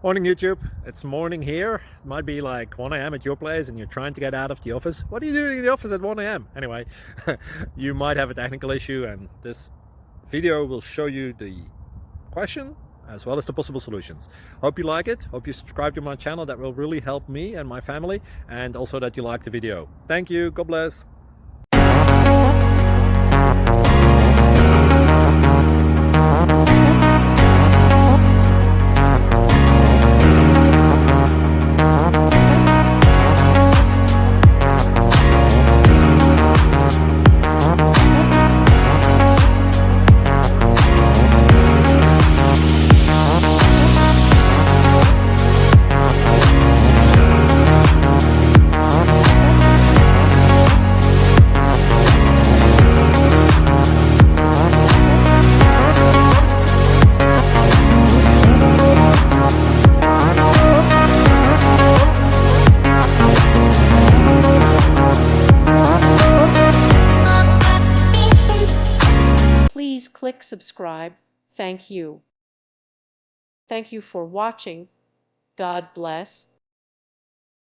Morning YouTube, it's morning here. It might be like 1 a.m. at your place and you're trying to get out of the office. What are you doing in the office at 1 a.m.? Anyway, you might have a technical issue and this video will show you the question as well as the possible solutions. Hope you like it, hope you subscribe to my channel. That will really help me and my family, and also that you like the video. Thank you, God bless. Please click subscribe. Thank you. Thank you for watching. God bless.